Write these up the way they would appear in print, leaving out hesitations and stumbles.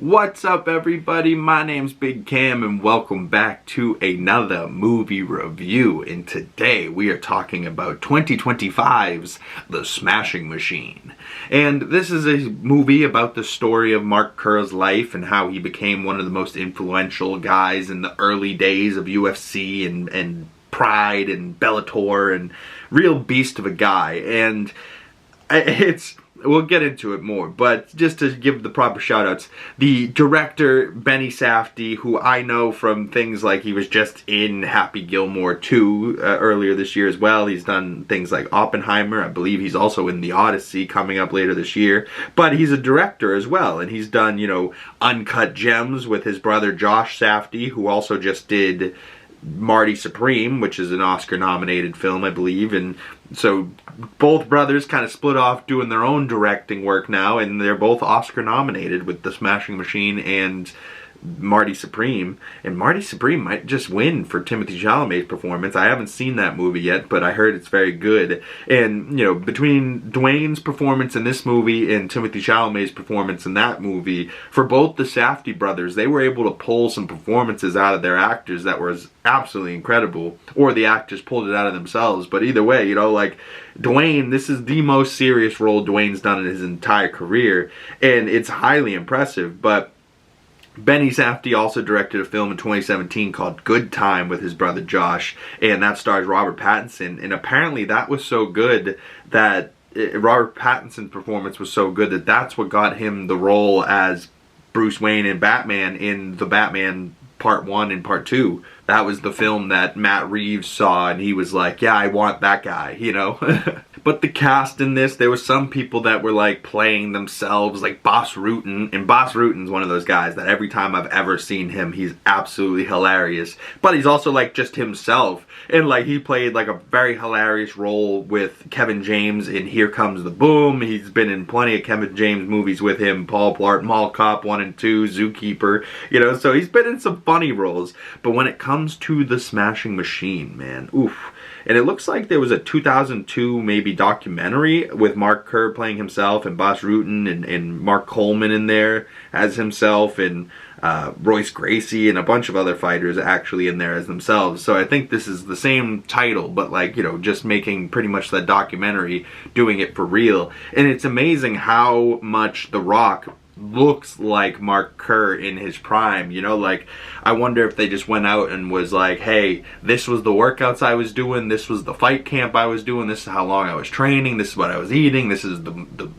What's up, everybody? My name's Big Cam and welcome back to another movie review. And today we are talking about 2025's The Smashing Machine. And this is a movie about the story of Mark Kerr's life and how he became one of the most influential guys in the early days of UFC and Pride and Bellator, and real beast of a guy. And we'll get into it more, but just to give the proper shout-outs, the director, Benny Safdie, who I know from things like he was just in Happy Gilmore 2 earlier this year as well. He's done things like Oppenheimer. I believe he's also in The Odyssey coming up later this year. But he's a director as well, and he's done, Uncut Gems with his brother Josh Safdie, who also just did Marty Supreme, which is an Oscar-nominated film, I believe. And so both brothers kind of split off doing their own directing work now, and they're both Oscar-nominated with The Smashing Machine and Marty Supreme. And Marty Supreme might just win for Timothée Chalamet's performance. I haven't seen that movie yet, but I heard it's very good. And, between Dwayne's performance in this movie and Timothée Chalamet's performance in that movie, for both the Safdie brothers, they were able to pull some performances out of their actors that was absolutely incredible. Or the actors pulled it out of themselves. But either way, Dwayne, this is the most serious role Dwayne's done in his entire career. And it's highly impressive, but Benny Safdie also directed a film in 2017 called Good Time with his brother Josh, and that stars Robert Pattinson. And apparently that was so good that Robert Pattinson's performance was so good that that's what got him the role as Bruce Wayne in Batman in the Batman Part 1 and Part 2. That was the film that Matt Reeves saw, and he was like, yeah, I want that guy, But the cast in this, there were some people that were playing themselves, like Bas Rutten. And Bas Rutten's one of those guys that every time I've ever seen him, he's absolutely hilarious. But he's also just himself. And he played a very hilarious role with Kevin James in Here Comes the Boom. He's been in plenty of Kevin James movies with him. Paul Blart, Mall Cop 1 and 2, Zookeeper. So he's been in some funny roles. But when it comes to The Smashing Machine, man, oof. And it looks like there was a 2002 maybe documentary with Mark Kerr playing himself and Bas Rutten and Mark Coleman in there as himself, and Royce Gracie and a bunch of other fighters actually in there as themselves. So I think this is the same title, but just making pretty much that documentary, doing it for real. And it's amazing how much The Rock looks like Mark Kerr in his prime. I wonder if they just went out and was like, hey, this was the workouts I was doing, this was the fight camp I was doing, this is how long I was training, this is what I was eating, this is the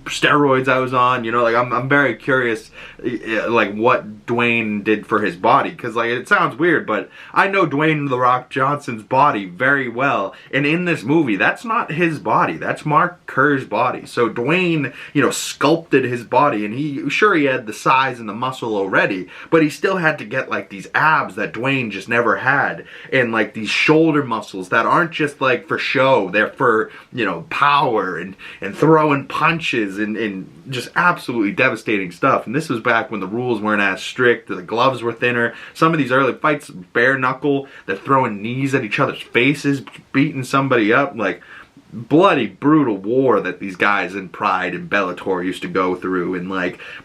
steroids I was on. I'm very curious what Dwayne did for his body, because it sounds weird, but I know Dwayne "The Rock" Johnson's body very well, and in this movie that's not his body, that's Mark Kerr's body. So Dwayne sculpted his body, and he had the size and the muscle already, but he still had to get these abs that Dwayne just never had, and these shoulder muscles that aren't just for show, they're for power and throwing punches and just absolutely devastating stuff. And this was back when the rules weren't as strict, the gloves were thinner. Some of these early fights, bare knuckle, they're throwing knees at each other's faces, beating somebody up, bloody brutal war that these guys in Pride and Bellator used to go through. And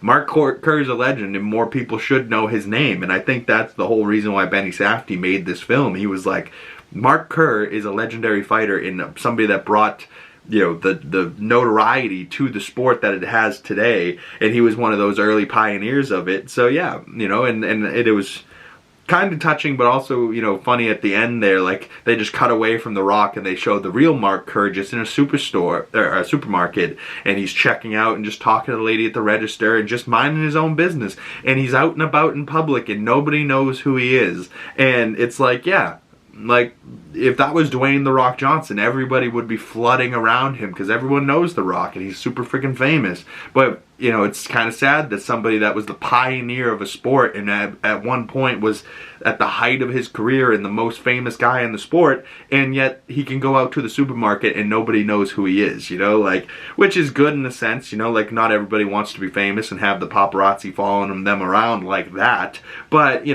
Mark Kerr's a legend, and more people should know his name. And I think that's the whole reason why Benny Safdie made this film. He was Mark Kerr is a legendary fighter and somebody that brought the notoriety to the sport that it has today, and he was one of those early pioneers of it. So yeah, and it was kind of touching, but also funny at the end there. They just cut away from The Rock and they showed the real Mark Kerr just in a superstore or a supermarket, and he's checking out and just talking to the lady at the register and just minding his own business, and he's out and about in public and nobody knows who he is. And it's yeah, if that was Dwayne "The Rock" Johnson, everybody would be flooding around him because everyone knows The Rock and he's super freaking famous. But it's kind of sad that somebody that was the pioneer of a sport and at one point was at the height of his career and the most famous guy in the sport, and yet he can go out to the supermarket and nobody knows who he is, which is good in a sense, not everybody wants to be famous and have the paparazzi following them around like that. But,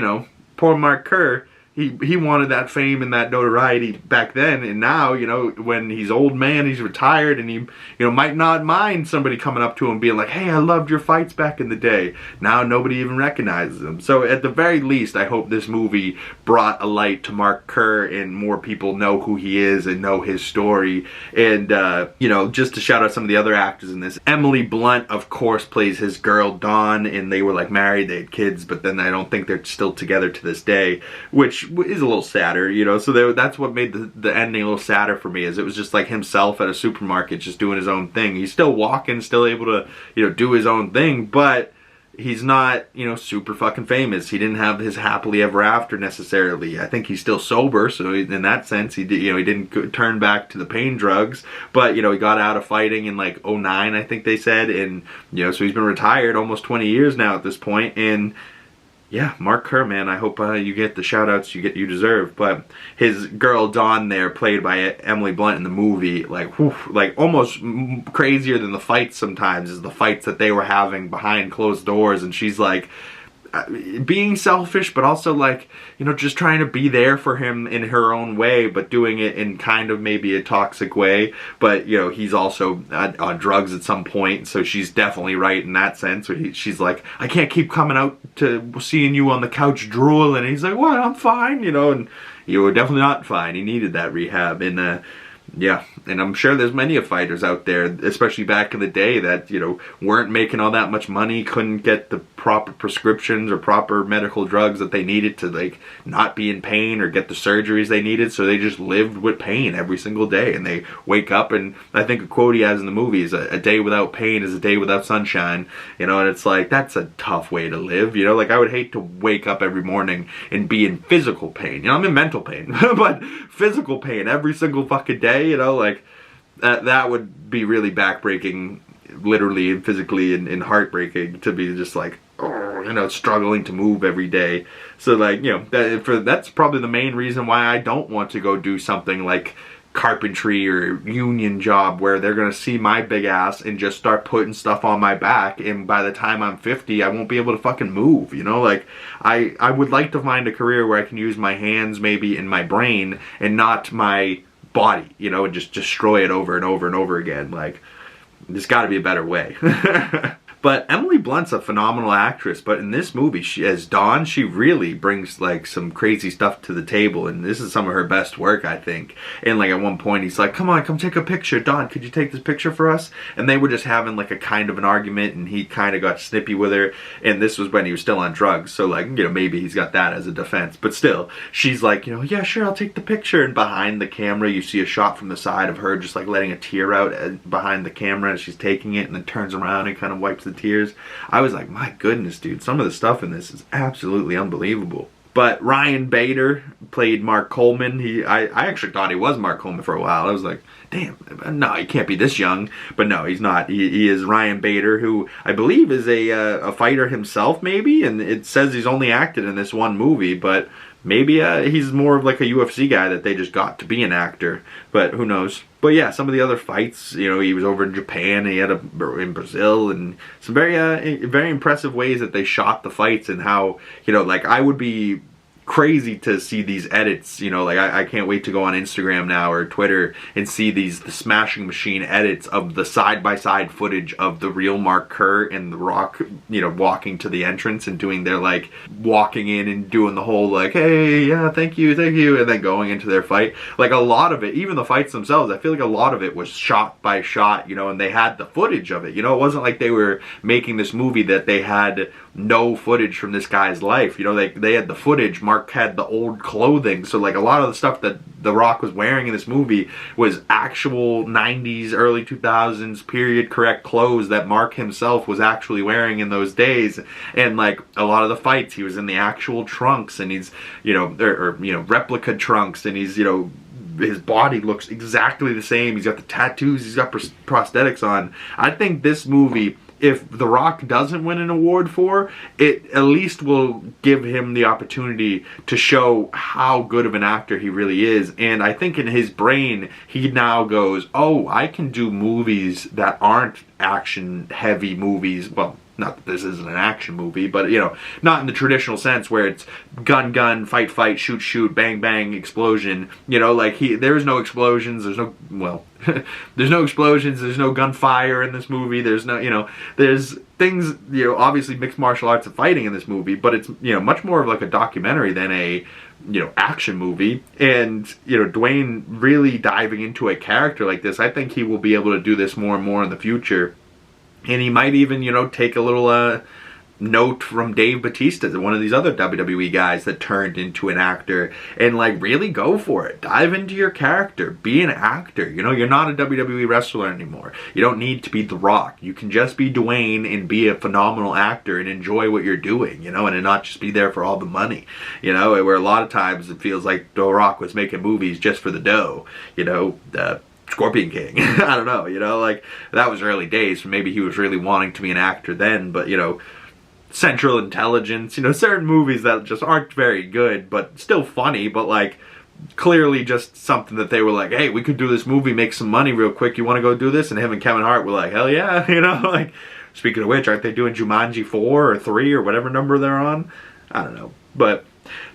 poor Mark Kerr, he wanted that fame and that notoriety back then, and now, you know, when he's old man, he's retired, and he, you know, might not mind somebody coming up to him being like, hey, I loved your fights back in the day. Now nobody even recognizes him. So at the very least, I hope this movie brought a light to Mark Kerr and more people know who he is and know his story. And, you know, just to shout out some of the other actors in this, Emily Blunt, of course, plays his girl Dawn, and they were like married, they had kids, but then I don't think they're still together to this day, which is a little sadder, you know. So that's what made the ending a little sadder for me, is it was just like himself at a supermarket just doing his own thing. He's still walking, still able to, you know, do his own thing, but he's not, you know, super fucking famous. He didn't have his happily ever after necessarily. I think he's still sober, so in that sense, he did, you know, he didn't turn back to the pain drugs, but, you know, he got out of fighting in like 09, I think they said, and, you know, so he's been retired almost 20 years now at this point, and yeah, Mark Kerr, man, I hope you get the shout-outs you deserve. But his girl Dawn there, played by Emily Blunt in the movie, like, whew, like almost crazier than the fights sometimes is the fights that they were having behind closed doors, and she's like being selfish, but also like, you know, just trying to be there for him in her own way, but doing it in kind of maybe a toxic way. But, you know, he's also on drugs at some point, so she's definitely right in that sense. She's like, I can't keep coming out to seeing you on the couch drooling, and he's like, what, I'm fine, you know, and you were definitely not fine. He needed that rehab, and yeah, and I'm sure there's many fighters out there, especially back in the day, that, you know, weren't making all that much money, couldn't get the proper prescriptions or proper medical drugs that they needed to, like, not be in pain or get the surgeries they needed, so they just lived with pain every single day, and they wake up, and I think a quote he has in the movie is, a day without pain is a day without sunshine, you know, and it's like, that's a tough way to live, you know, like, I would hate to wake up every morning and be in physical pain, you know, I'm in mental pain, but physical pain every single fucking day, you know, like, that would be really backbreaking, literally and physically, and heartbreaking, to be just like, oh, you know, struggling to move every day. So, like, you know, that's probably the main reason why I don't want to go do something like carpentry or union job, where they're gonna see my big ass and just start putting stuff on my back, and by the time I'm 50, I won't be able to fucking move, you know. Like, I would like to find a career where I can use my hands maybe and my brain and not my body, you know, and just destroy it over and over and over again. Like, there's got to be a better way. But Emily Blunt's a phenomenal actress, but in this movie, she, as Dawn, she really brings, like, some crazy stuff to the table, and this is some of her best work, I think. And, like, at one point, he's like, come on, come take a picture. Dawn, could you take this picture for us? And they were just having, like, a kind of an argument, and he kind of got snippy with her, and this was when he was still on drugs, so, like, you know, maybe he's got that as a defense. But still, she's like, you know, yeah, sure, I'll take the picture, and behind the camera, you see a shot from the side of her just, like, letting a tear out behind the camera as she's taking it, and then turns around and kind of wipes the tears. I was like, my goodness, dude, some of the stuff in this is absolutely unbelievable. But Ryan Bader played Mark Coleman. I actually thought he was Mark Coleman for a while. I was like, damn, no, he can't be this young. But no, he's not. He is Ryan Bader, who I believe is a fighter himself, maybe. And it says he's only acted in this one movie, but maybe he's more of like a UFC guy that they just got to be an actor. But who knows? But yeah, some of the other fights, you know, he was over in Japan, he had in Brazil, and some very impressive ways that they shot the fights, and how, you know, like, I would be crazy to see these edits, you know, like, I can't wait to go on Instagram now or Twitter and see the Smashing Machine edits of the side-by-side footage of the real Mark Kerr and The Rock, you know, walking to the entrance and doing their, like, walking in and doing the whole, like, hey, yeah, thank you, and then going into their fight. Like, a lot of it, even the fights themselves, I feel like a lot of it was shot by shot, you know, and they had the footage of it, you know. It wasn't like they were making this movie that they had no footage from this guy's life, you know. They had the footage. Mark had the old clothing, so, like, a lot of the stuff that The Rock was wearing in this movie was actual 90s, early 2000s period correct clothes that Mark himself was actually wearing in those days. And, like, a lot of the fights, he was in the actual trunks, and he's, you know, or you know, replica trunks, and he's, you know, his body looks exactly the same. He's got the tattoos, he's got prosthetics on. I think this movie, if The Rock doesn't win an award for it, at least will give him the opportunity to show how good of an actor he really is. And I think in his brain, he now goes, oh, I can do movies that aren't action-heavy movies. Well, not that this isn't an action movie, but, you know, not in the traditional sense where it's gun, gun, fight, fight, shoot, shoot, bang, bang, explosion. You know, like, there is no explosions, there's no, well, there's no explosions, there's no gunfire in this movie, there's no, you know, there's things, you know, obviously mixed martial arts and fighting in this movie, but it's, you know, much more of like a documentary than a, you know, action movie. And, you know, Dwayne really diving into a character like this, I think he will be able to do this more and more in the future. And he might even, you know, take a little note from Dave Bautista, one of these other WWE guys that turned into an actor, and like really go for it. Dive into your character. Be an actor. You know, you're not a WWE wrestler anymore. You don't need to be The Rock. You can just be Dwayne and be a phenomenal actor and enjoy what you're doing, you know, and not just be there for all the money. You know, where a lot of times it feels like The Rock was making movies just for the dough, you know, Scorpion King. I don't know, you know, like that was early days, so maybe he was really wanting to be an actor then, but, you know, Central Intelligence, you know, certain movies that just aren't very good, but still funny, but like clearly just something that they were like, hey, we could do this movie, make some money real quick, you want to go do this? And him and Kevin Hart were like, hell yeah, you know, like, speaking of which, aren't they doing Jumanji 4 or 3 or whatever number they're on? I don't know. But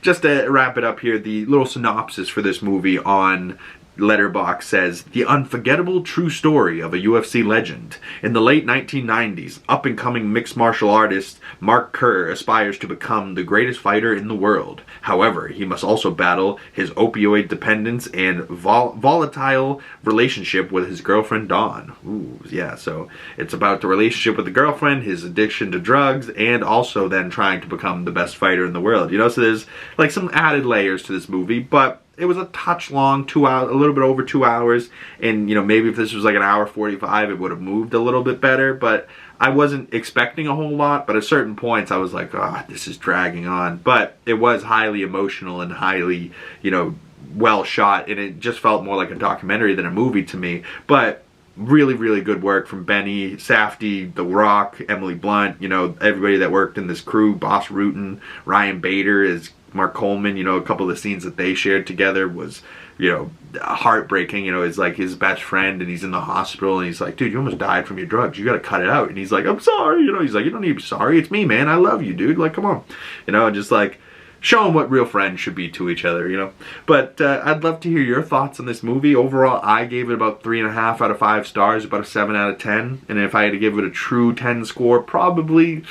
just to wrap it up here, the little synopsis for this movie on Letterboxd says, the unforgettable true story of a UFC legend. In the late 1990s, up-and-coming mixed martial artist Mark Kerr aspires to become the greatest fighter in the world. However, he must also battle his opioid dependence and volatile relationship with his girlfriend Dawn. Ooh, yeah, so it's about the relationship with the girlfriend, his addiction to drugs, and also then trying to become the best fighter in the world. You know, so there's like some added layers to this movie, but it was a touch long, 2 hours, a little bit over 2 hours, and, you know, maybe if this was like an hour 45, it would have moved a little bit better, but I wasn't expecting a whole lot, but at certain points I was like, oh, this is dragging on, but it was highly emotional and highly, you know, well shot, and it just felt more like a documentary than a movie to me, but really, really good work from Benny, Safdie, The Rock, Emily Blunt, you know, everybody that worked in this crew, Boss Rutan, Ryan Bader is Mark Coleman, you know, a couple of the scenes that they shared together was, you know, heartbreaking. You know, it's like his best friend and he's in the hospital and he's like, dude, you almost died from your drugs. You got to cut it out. And he's like, I'm sorry. You know, he's like, you don't need to be sorry. It's me, man. I love you, dude. Like, come on. You know, and just like showing what real friends should be to each other, you know. But I'd love to hear your thoughts on this movie. Overall, I gave it about 3.5 out of 5 stars, about a 7 out of 10. And if I had to give it a true 10 score, probably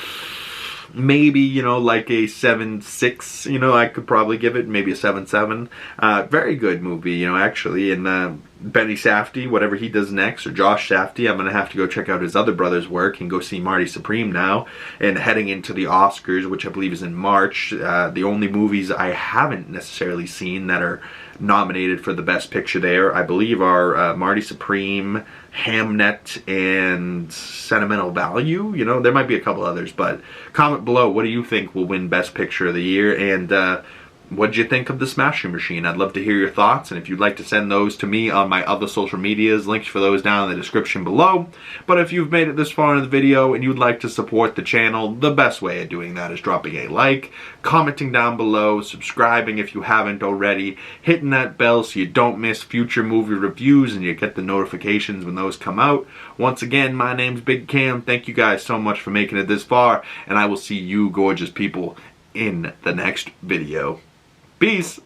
maybe, you know, like a 7.6, you know, I could probably give it maybe a 7.7. Very good movie, you know, actually. And Benny Safdie, whatever he does next, or Josh Safdie, I'm going to have to go check out his other brother's work and go see Marty Supreme now. And heading into the Oscars, which I believe is in March, the only movies I haven't necessarily seen that are nominated for the Best Picture there, I believe, are Marty Supreme, Hamnet, and Sentimental Value. You know, there might be a couple others, but comment below, what do you think will win Best Picture of the year? And what did you think of the Smashing Machine? I'd love to hear your thoughts, and if you'd like to send those to me on my other social medias, links for those down in the description below. But if you've made it this far in the video and you'd like to support the channel, the best way of doing that is dropping a like, commenting down below, subscribing if you haven't already, hitting that bell so you don't miss future movie reviews and you get the notifications when those come out. Once again, my name's Big Cam. Thank you guys so much for making it this far, and I will see you gorgeous people in the next video. Peace!